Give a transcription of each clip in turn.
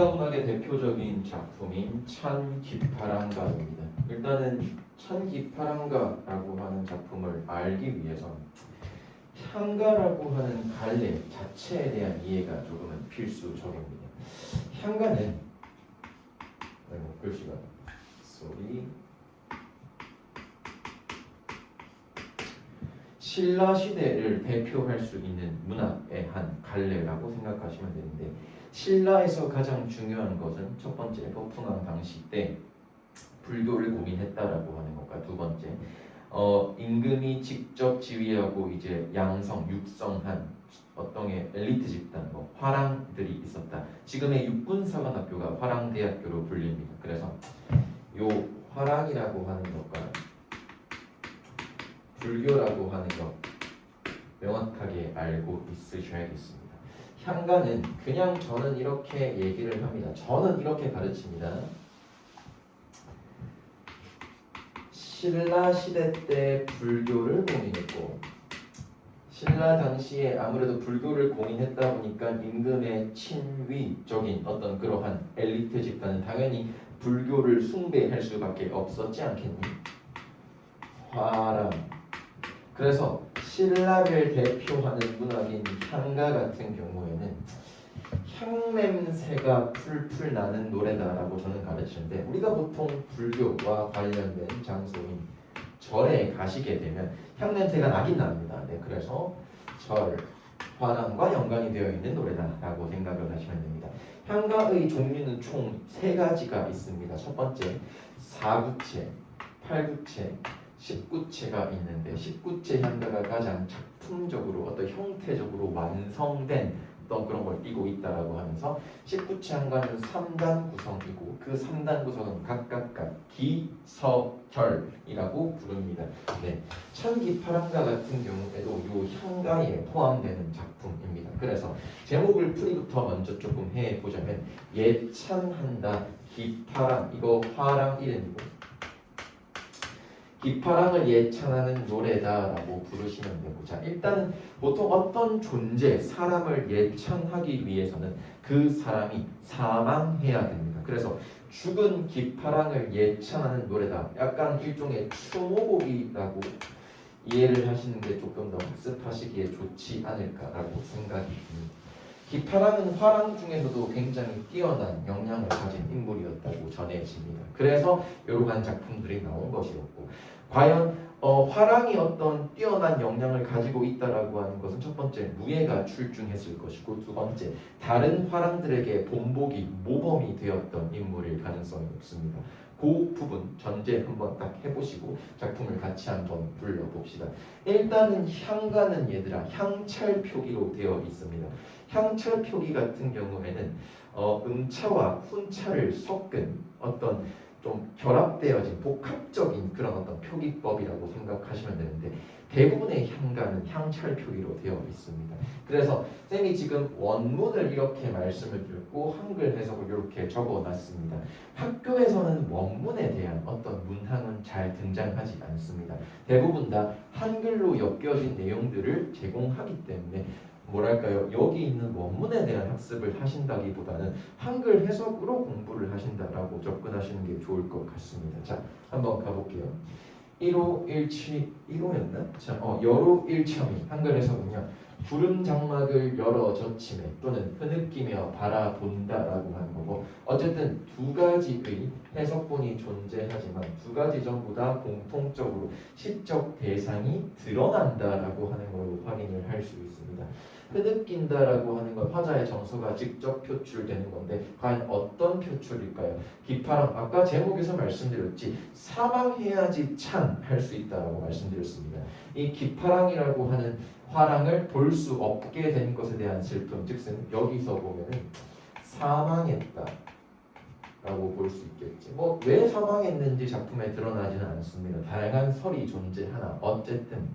한강문학의 대표적인 작품인 찬기파랑가입니다. 일단은 찬기파랑가라고 하는 작품을 알기 위해서 향가라고 하는 갈래 자체에 대한 이해가 조금은 필수적입니다. 향가는 글씨가 신라 시대를 대표할 수 있는 문학의 한 갈래라고 생각하시면 되는데, 신라에서 가장 중요한 것은 첫 번째 법흥왕 당시 때 불교를 고민했다라고 하는 것과 두 번째 임금이 직접 지휘하고 이제 양성, 육성한 어떤 엘리트 집단, 화랑들이 있었다. 지금의 육군사관학교가 화랑대학교로 불립니다. 그래서 요 화랑이라고 하는 것과 불교라고 하는 것 명확하게 알고 있으셔야겠습니다. 향가는 그냥 저는 이렇게 얘기를 합니다. 저는 이렇게 가르칩니다. 신라 시대 때 불교를 고민했고, 신라 당시에 아무래도 불교를 고민했다 보니까 임금의 친위적인 어떤 그러한 엘리트 집단은 당연히 불교를 숭배할 수밖에 없었지 않겠니? 화랑. 그래서 신라를 대표하는 문학인 향가 같은 경우에는 향냄새가 풀풀 나는 노래다라고 저는 가르치는데, 우리가 보통 불교와 관련된 장소인 절에 가시게 되면 향냄새가 나긴 납니다. 네, 그래서 절, 화랑과 연관이 되어 있는 노래다라고 생각을 하시면 됩니다. 향가의 종류는 총 3가지가 있습니다. 첫 번째, 4구체, 8구체, 19체가 있는데, 19체 향가가 가장 작품적으로 어떤 형태적으로 완성된 어떤 그런 걸 띠고 있다라고 하면서 19체 향가는 3단 구성이고, 그 3단 구성은 각각 기서결이라고 부릅니다. 네, 찬기파랑가 같은 경우에도 이 향가에 포함되는 작품입니다. 그래서 제목을 풀이부터 먼저 조금 해보자면, 예찬한다, 기파랑, 이거 화랑 이름이고 기파랑을 예찬하는 노래다라고 부르시면 되고, 자, 일단은 보통 어떤 존재, 사람을 예찬하기 위해서는 그 사람이 사망해야 됩니다. 그래서 죽은 기파랑을 예찬하는 노래다, 약간 일종의 추모곡이라고 이해를 하시는 게 조금 더 학습하시기에 좋지 않을까라고 생각이 듭니다. 기파랑은 화랑 중에서도 굉장히 뛰어난 역량을 가진 인물이었다고 전해집니다. 그래서 이러한 작품들이 나온 것이었고, 과연 화랑이 어떤 뛰어난 역량을 가지고 있다라고 하는 것은 첫 번째, 무예가 출중했을 것이고, 두 번째, 다른 화랑들에게 본보기, 모범이 되었던 인물일 가능성이 높습니다. 그 부분 전제 한번 딱 해보시고 작품을 같이 한번 불러봅시다. 일단은 향가는 얘들아 향찰표기로 되어 있습니다. 향찰표기 같은 경우에는 음차와 훈차를 섞은 어떤 좀 결합되어진 복합적인 그런 어떤 표기법이라고 생각하시면 되는데, 대부분의 향가는 향찰표기로 되어 있습니다. 그래서 쌤이 지금 원문을 이렇게 말씀을 드렸고 한글 해석을 이렇게 적어놨습니다. 학교에서는 원문에 대한 어떤 문항은 잘 등장하지 않습니다. 대부분 다 한글로 엮여진 내용들을 제공하기 때문에 뭐랄까요, 여기 있는 원문에 대한 학습을 하신다기보다는 한글 해석으로 공부를 하신다라고 접근하시는 게 좋을 것 같습니다. 자, 한번 가볼게요. 1호 1치 1호였나? 자, 여로 1첨이 한글 해석은요, 구름 장막을 열어 젖히매 또는 흐느끼며 바라본다라고 하는 거고, 어쨌든 두 가지의 해석본이 존재하지만 두 가지 전부 다 공통적으로 시적 대상이 드러난다라고 하는 걸로 확인을 할 수 있습니다. 흐느낀다라고 하는 건 화자의 정서가 직접 표출되는 건데, 과연 어떤 표출일까요? 기파랑, 아까 제목에서 말씀드렸지, 사망해야지 찬 할 수 있다라고 말씀드렸습니다. 이 기파랑이라고 하는 화랑을 볼 수 없게 된 것에 대한 슬픔, 즉슨 여기서 보면은 사망했다 라고 볼 수 있겠지. 왜 사망했는지 작품에 드러나지는 않습니다. 다양한 설이 존재하나 어쨌든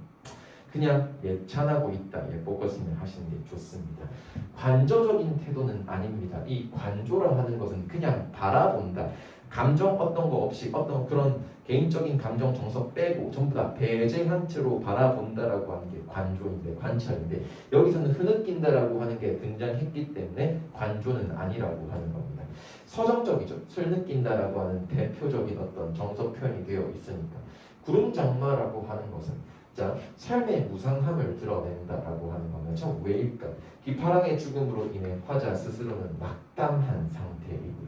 그냥 예찬하고 있다, 포커싱을 하시는 게 좋습니다. 관조적인 태도는 아닙니다. 이 관조라 하는 것은 그냥 바라본다, 감정 어떤 거 없이 어떤 그런 개인적인 감정 정서 빼고 전부 다 배제한 채로 바라본다라고 하는 게 관조인데 관찰인데 여기서는 흐느낀다라고 하는 게 등장했기 때문에 관조는 아니라고 하는 겁니다. 서정적이죠. 슬느낀다라고 하는 대표적인 어떤 정서 표현이 되어 있으니까 구름장마라고 하는 것은 자 삶의 무상함을 드러낸다라고 하는 거면 참 왜일까? 기파랑의 죽음으로 인해 화자 스스로는 낙담한 상태이고요.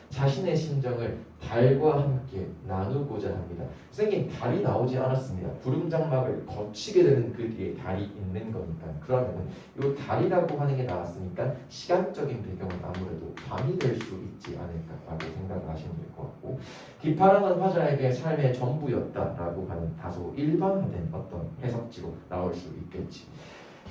자신의 심정을 달과 함께 나누고자 합니다. 선생님 달이 나오지 않았습니다. 구름장막을 거치게 되는 그 뒤에 달이 있는 거니까 그러면 이 달이라고 하는 게 나왔으니까 시간적인 배경은 아무래도 밤이 될 수 있지 않을까라고 생각을 하시면 될 것 같고 기파랑은 화자에게 삶의 전부였다라고 하는 다소 일반화된 어떤 해석지로 나올 수 있겠지.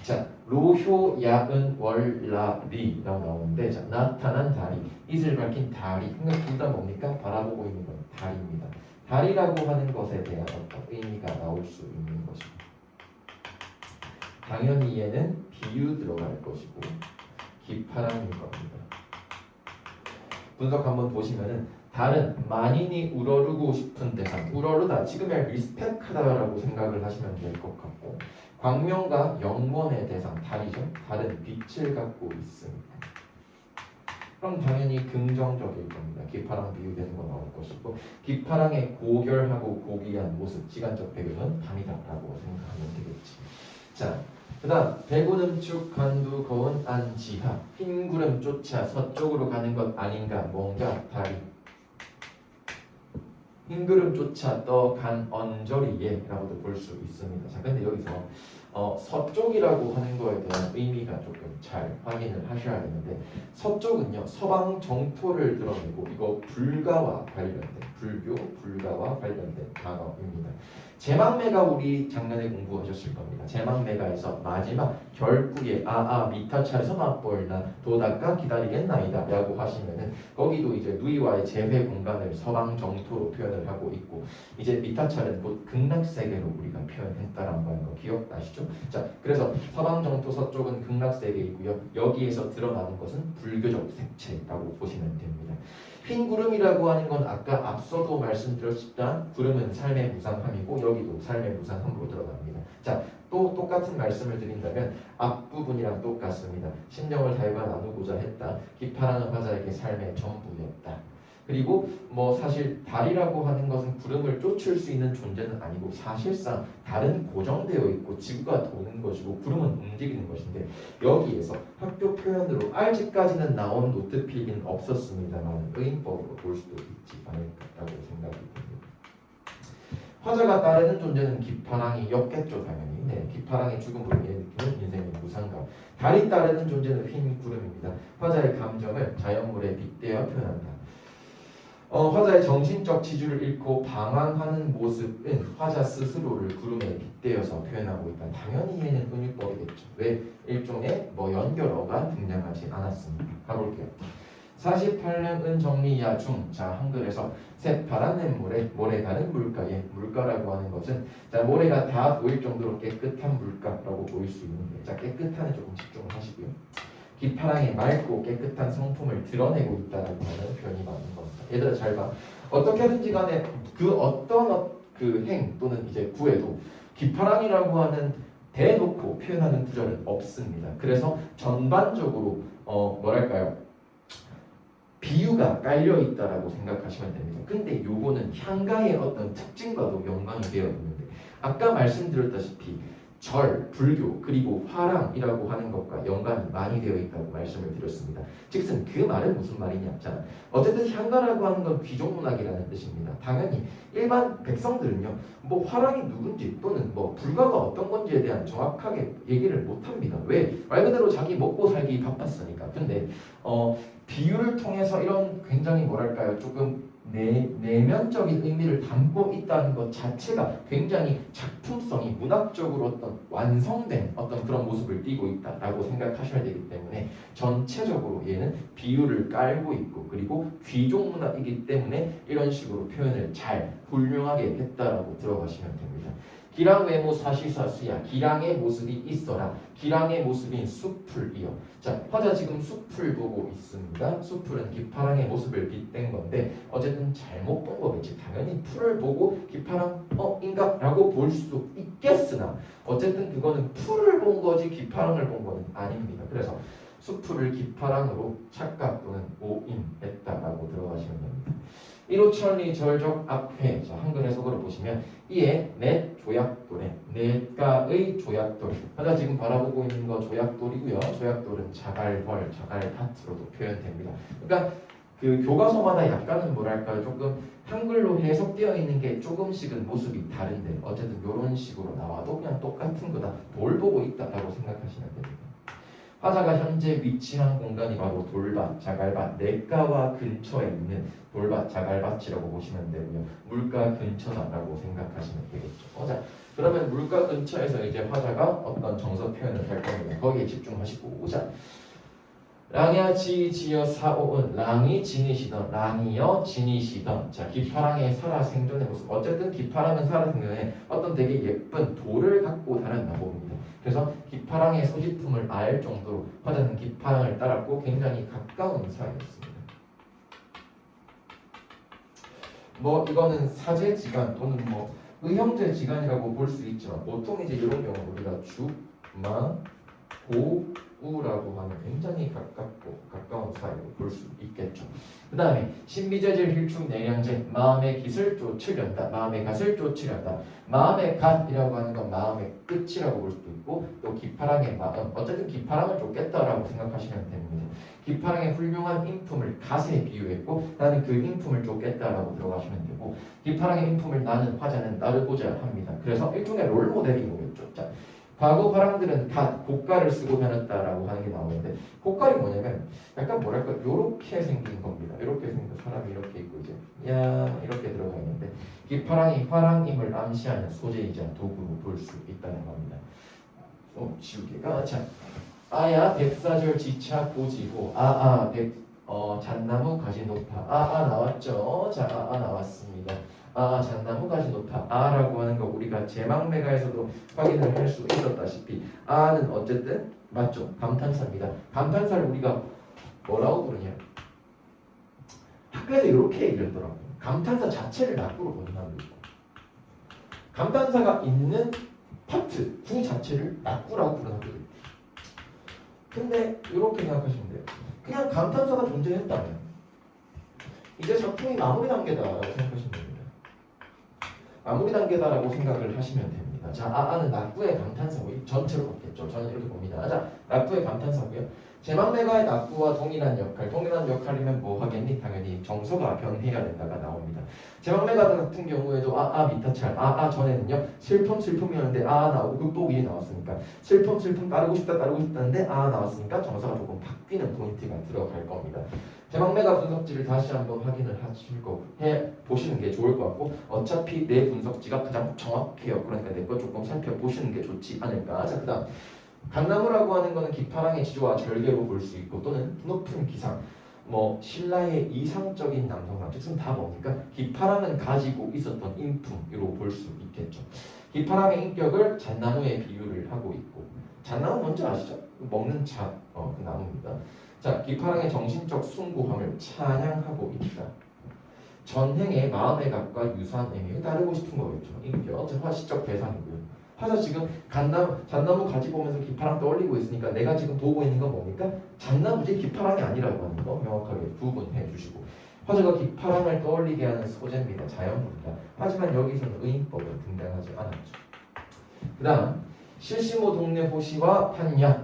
자, 로효, 야은, 월, 라, 리라고 나오는데 자, 나타난 달이, 이슬 밝힌 달이 둘 다 뭡니까? 바라보고 있는 건 달입니다. 달이라고 하는 것에 대한 어떤 의미가 나올 수 있는 것이고 당연히 얘는 비유 들어갈 것이고 기파랑일 겁니다. 분석 한번 보시면은 달은 만인이 우러르고 싶은 대상, 우러르다, 지금의 리스펙하다라고 생각을 하시면 될 것 같고 광명과 영원의 대상, 달이죠. 달은 빛을 갖고 있습니다. 그럼 당연히 긍정적일 겁니다. 기파랑 비유되는 거 나올 것이고 기파랑의 고결하고 고귀한 모습, 시간적 배경은 밤이다라고 생각하면 되겠지. 자, 그 다음 백운음축 간두 거운 안지하 흰 구름 쫓아 서쪽으로 가는 것 아닌가 뭔가 달이 흰구름 쫓아 떠간 언저리에 라고도 볼 수 있습니다. 자, 근데 여기서 서쪽이라고 하는 거에 대한 의미가 조금 잘 확인을 하셔야 되는데 서쪽은요 서방 정토를 드러내고 이거 불가와 관련된 불교, 불가와 관련된 단어입니다. 제망매가 우리 작년에 공부하셨을 겁니다. 제망매가에서 마지막 결구에 미타찰에서 맛볼나 도다가 기다리겠나이다 라고 하시면은 거기도 이제 누이와의 재회 공간을 서방 정토로 표현을 하고 있고 이제 미타찰은 곧 극락세계로 우리가 표현했다라는 거 기억나시죠? 자, 그래서 서방 정토 서쪽은 극락세계이고요. 여기에서 드러나는 것은 불교적 색채라고 보시면 됩니다. 흰 구름이라고 하는 건 아까 앞서도 말씀드렸지만 구름은 삶의 무상함이고 여기도 삶의 무상함으로 들어갑니다. 자, 또 똑같은 말씀을 드린다면 앞부분이랑 똑같습니다. 심령을 달과 나누고자 했다. 기파라는 화자에게 삶의 전부였다. 그리고 뭐 사실 달이라고 하는 것은 구름을 쫓을 수 있는 존재는 아니고 사실상 달은 고정되어 있고 지구가 도는 것이고 구름은 움직이는 것인데 여기에서 학교 표현으로 아직까지는 나온 노트 필기는 없었습니다만 의인법으로 볼 수도 있지 않을까라고 생각이 듭니다. 화자가 따르는 존재는 기파랑이였겠죠 당연히. 네, 기파랑의 죽음으로 인해 느끼는 인생의 무상감. 달이 따르는 존재는 흰 구름입니다. 화자의 감정을 자연물에 빗대어 표현한다. 화자의 정신적 지주를 잃고 방황하는 모습은 화자 스스로를 구름에 빗대어서 표현하고 있다. 당연히 얘는 은유법이겠죠. 왜? 일종의 연결어가 등장하지 않았습니까? 가볼게요. 48년 정리야 중. 자, 한글에서 새파란 냇물에 모래 가는 물가에 물가라고 하는 것은 자 모래가 다 보일 정도로 깨끗한 물가라고 보일 수 있는데 자 깨끗한에 조금 집중을 하시고요. 기파랑이 맑고 깨끗한 성품을 드러내고 있다라고 하는 표현이 맞는 겁니다. 얘들아 잘 봐. 어떻게든지 간에 그 어떤 그 행 또는 이제 구에도 기파랑이라고 하는 대놓고 표현하는 구절은 없습니다. 그래서 전반적으로 뭐랄까요? 비유가 깔려 있다라고 생각하시면 됩니다. 근데 요거는 향가의 어떤 특징과도 연관이 되어 있는데 아까 말씀드렸다시피 절, 불교, 그리고 화랑이라고 하는 것과 연관이 많이 되어 있다고 말씀을 드렸습니다. 즉슨 그 말은 무슨 말이냐? 자, 어쨌든 향가라고 하는 건 귀족문학이라는 뜻입니다. 당연히 일반 백성들은요, 뭐 화랑이 누군지 또는 뭐 불가가 어떤 건지에 대한 정확하게 얘기를 못합니다. 왜? 말 그대로 자기 먹고 살기 바빴으니까. 근데 비유를 통해서 이런 굉장히 뭐랄까요, 조금 내면적인 의미를 담고 있다는 것 자체가 굉장히 작품성이 문학적으로 어떤 완성된 어떤 그런 모습을 띠고 있다라고 생각하셔야 되기 때문에 전체적으로 얘는 비유를 깔고 있고 그리고 귀족 문학이기 때문에 이런 식으로 표현을 잘 훌륭하게 했다라고 들어가시면 됩니다. 기랑 외모 사시사수야. 기랑의 모습이 있어라. 기랑의 모습인 숲을 이어. 자, 화자 지금 숲을 보고 있습니다. 숲풀은 깃파랑의 모습을 빗댄 건데 어쨌든 잘못 본 거겠지. 당연히 풀을 보고 깃파랑 인가? 라고 볼 수도 있겠으나 어쨌든 그거는 풀을 본 거지 깃파랑을 본 거는 아닙니다. 그래서 숲풀을 깃파랑으로 착각 또는 오인했다라고 들어가시면 됩니다. 일호천리 절적 앞회, 자, 한글 해석으로 보시면 이에 넷 조약돌에 넷가의 조약돌. 하나 지금 바라보고 있는 거 조약돌이고요. 조약돌은 자갈벌, 자갈밭으로도 표현됩니다. 그러니까 그 교과서마다 약간은 뭐랄까요, 조금 한글로 해석되어 있는 게 조금씩은 모습이 다른데 어쨌든 이런 식으로 나와도 그냥 똑같은 거다. 돌 보고 있다라고 생각하시면 됩니다. 화자가 현재 위치한 공간이 바로 돌밭, 자갈밭, 냇가와 근처에 있는 돌밭, 자갈밭이라고 보시면 되고요. 물가 근처다라고 생각하시면 되겠죠. 자, 그러면 물가 근처에서 이제 화자가 어떤 정서 표현을 할 겁니다. 거기에 집중하시고, 자, 랑야 지지여 사오은 랑이 지니시던 랑이여 지니시던. 자, 깃파랑의 살아 생존의 모습. 어쨌든 깃파랑은 살아 생존에 어떤 되게 예쁜 돌을 갖고 다녔나 봅니다. 그래서 깃파랑의 소지품을 알 정도로 화자는 깃파랑을 따랐고 굉장히 가까운 사이였습니다. 뭐 이거는 사제지간 또는 뭐 의형제지간이라고 볼 수 있지만 보통 이제 이런 경우 우리가 주, 마, 고, 우라고 하는 굉장히 가까운 사이로 볼 수 있겠죠. 그 다음에 신비재질 힐충 내량제 마음의 깃을 쫓으련다. 마음의 갓을 쫓으련다. 마음의 갓이라고 하는 건 마음의 끝이라고 볼 수도 있고 또 깃파랑의 마음, 어쨌든 깃파랑을 쫓겠다라고 생각하시면 됩니다. 깃파랑의 훌륭한 인품을 갓에 비유했고 나는 그 인품을 쫓겠다라고 들어가시면 되고 깃파랑의 인품을 나는 화자는 따르고자 합니다. 그래서 일종의 롤모델인 거겠죠. 자, 과거 파랑들은 갓, 고가를 쓰고 다녔다라고 하는 게 나오는데 고깔이 뭐냐면 약간 뭐랄까 요렇게 생긴 겁니다. 이렇게 생긴 사람이 이렇게 있고 이제 야 이렇게 들어가 있는데 깃파랑이 화랑임을 암시하는 소재이자 도구로 볼 수 있다는 겁니다. 지우개가 자 아야 백사절 지차 고지고 잣나무 가지 높아 나왔죠. 자 나왔습니다. 잣나무 가지 높아 라고 하는 거 우리가 제망매가에서도 확인을 할 수 있었다시피 는 어쨌든 맞죠. 감탄사입니다. 감탄사를 우리가 뭐라고 부르냐, 학교에서 이렇게 얘기하더라고요. 감탄사 자체를 낙구로 보는 사람도 있고 감탄사가 있는 파트 구 자체를 낙구라고 부르는 사람도 있고. 근데 이렇게 생각하시면 돼요. 그냥 감탄사가 존재했다면 이제 작품이 마무리 단계다라고 생각하시면 됩니다. 마무리 단계다라고 생각을 하시면 됩니다. 자, 아는 낙구의 감탄사고 전체로 봤겠죠. 저는 이렇게 봅니다. 자, 낙구의 감탄사고요. 제망매가의 낙구와 동일한 역할이면 뭐 하겠니? 당연히 정서가 변해야 된다가 나옵니다. 제망매가 같은 경우에도 미타찰 전에는요 슬픔이었는데 나오고 극복이 나왔으니까 슬픔 따르고 싶다는데 나왔으니까 정서가 조금 바뀌는 포인트가 들어갈 겁니다. 제망매가 분석지를 다시 한번 확인을 보시는 게 좋을 것 같고 어차피 내 분석지가 가장 정확해요. 그러니까 내 거 조금 살펴보시는 게 좋지 않을까. 자, 그다음 갓나무라고 하는 것은 깃파랑의 지조와 절개로 볼 수 있고 또는 높은 기상, 뭐 신라의 이상적인 남성상, 즉은 다 뭡니까? 깃파랑은 가지고 있었던 인품으로 볼 수 있겠죠. 깃파랑의 인격을 잣나무에 비유를 하고 있고, 잣나무 뭔지 아시죠? 먹는 그 나무입니다. 자, 깃파랑의 정신적 숭고함을 찬양하고 있다. 전행의 마음의 각과 유사한 의미를 따르고 싶은 거겠죠. 인격, 화시적 대상이고요. 화자 지금 잣나무 가지 보면서 깃파랑 떠올리고 있으니까 내가 지금 보고 있는 건 뭡니까? 잣나무지 깃파랑이 아니라고 하는 거 명확하게 구분해 주시고, 화자가 깃파랑을 떠올리게 하는 소재입니다. 자연물이다. 하지만 여기서는 의인법은 등장하지 않았죠. 그 다음 실시모 동네 호시와 판야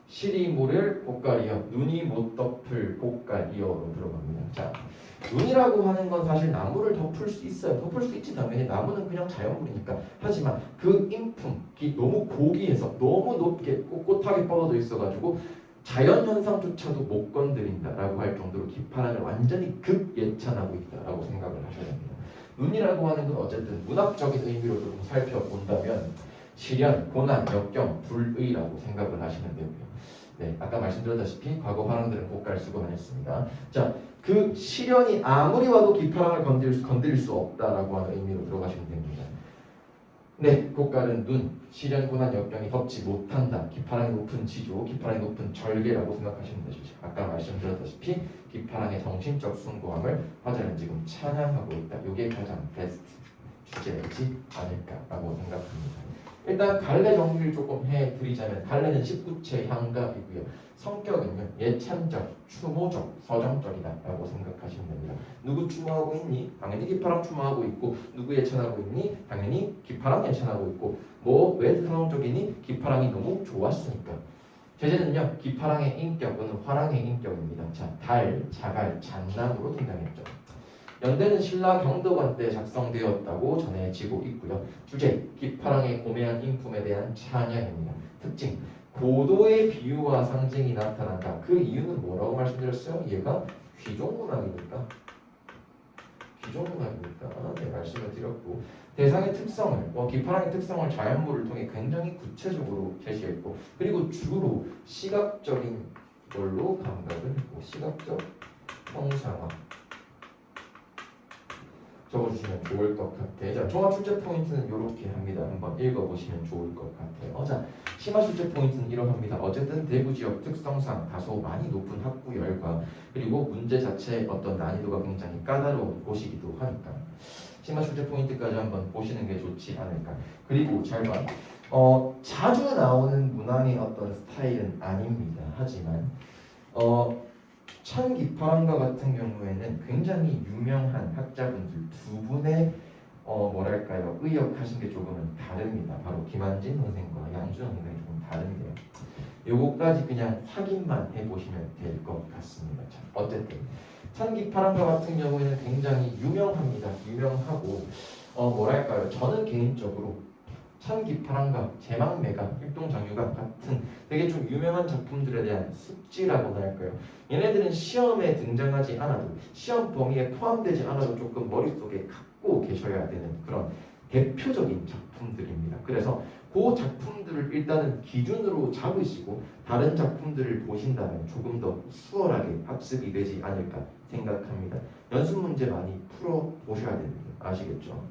실이 모를 복갈이여 눈이 못 덮을 복갈이여로 들어갑니다. 자, 눈이라고 하는 건 사실 나무를 덮을 수 있어요. 덮을 수 있지 당연히. 나무는 그냥 자연물이니까. 하지만 그 인품이 너무 고귀해서 너무 높게 꼿꼿하게 뻗어져 있어가지고 자연현상조차도 못 건드린다라고 할 정도로 깃파랑을 완전히 극예찬하고 있다라고 생각을 하셔야 됩니다. 눈이라고 하는 건 어쨌든 문학적인 의미로 조금 살펴본다면 시련, 고난, 역경, 불의라고 생각을 하시면 되고요. 네, 아까 말씀드렸다시피 과거 화랑들은 고깔 쓰고 다녔습니다. 자, 그 시련이 아무리 와도 깃파랑을 건드릴 수 없다라고 하는 의미로 들어가시면 됩니다. 네, 고깔은 눈, 시련고난 역경이 덮지 못한다. 기파랑이 높은 지조, 기파랑이 높은 절개라고 생각하시면 되죠. 아까 말씀드렸다시피 기파랑의 정신적 숭고함을 화자는 지금 찬양하고 있다. 이게 가장 베스트 주제이지 않을까라고 생각합니다. 일단 갈래 정리를 조금 해드리자면 갈래는 19체 향가이고요. 성격은요 예찬적, 추모적, 서정적이다라고 생각하시면 됩니다. 누구 추모하고 있니? 당연히 기파랑 추모하고 있고. 누구 예찬하고 있니? 당연히 기파랑 예찬하고 있고. 뭐 왜 서정적이니? 기파랑이 너무 좋았으니까. 제재는요 기파랑의 인격은 화랑의 인격입니다. 자, 달, 자갈, 잔남으로 등장했죠. 연대는 신라 경도관 때 작성되었다고 전해지고 있고요. 주제, 기파랑의 고매한 인품에 대한 찬양입니다. 특징, 고도의 비유와 상징이 나타난다. 그 이유는 뭐라고 말씀드렸어요? 얘가 귀족문학이니까. 귀족문학이니까 네, 말씀을 드렸고, 대상의 특성을, 기파랑의 특성을 자연물을 통해 굉장히 구체적으로 제시했고, 그리고 주로 시각적인 걸로 감각을 했고, 시각적 형상화 적어주시면 좋을 것 같아요. 자, 종합 출제 포인트는 이렇게 합니다. 한번 읽어보시면 좋을 것 같아요. 자, 심화 출제 포인트는 이러합니다. 어쨌든 대구 지역 특성상 다소 많이 높은 학구열과 그리고 문제 자체의 어떤 난이도가 굉장히 까다로운 곳이기도 하니까 심화 출제 포인트까지 한번 보시는 게 좋지 않을까. 그리고 잘 봐. 자주 나오는 문항의 어떤 스타일은 아닙니다. 하지만 찬기파랑과 같은 경우에는 굉장히 유명한 학자분들 두 분의 뭐랄까요 의역하신 게 조금은 다릅니다. 바로 김한진 선생과 양준영 선생이 조금 다른데요. 요거까지 그냥 확인만 해보시면 될 것 같습니다. 자, 어쨌든 찬기파랑과 같은 경우에는 굉장히 유명합니다. 유명하고 뭐랄까요 저는 개인적으로 찬기파랑과 제망매가 일동장유가 같은 되게 좀 유명한 작품들에 대한 숙지라고나 할까요? 얘네들은 시험에 등장하지 않아도 시험 범위에 포함되지 않아도 조금 머릿속에 갖고 계셔야 되는 그런 대표적인 작품들입니다. 그래서 그 작품들을 일단은 기준으로 잡으시고 다른 작품들을 보신다면 조금 더 수월하게 학습이 되지 않을까 생각합니다. 연습 문제 많이 풀어 보셔야 됩니다. 아시겠죠?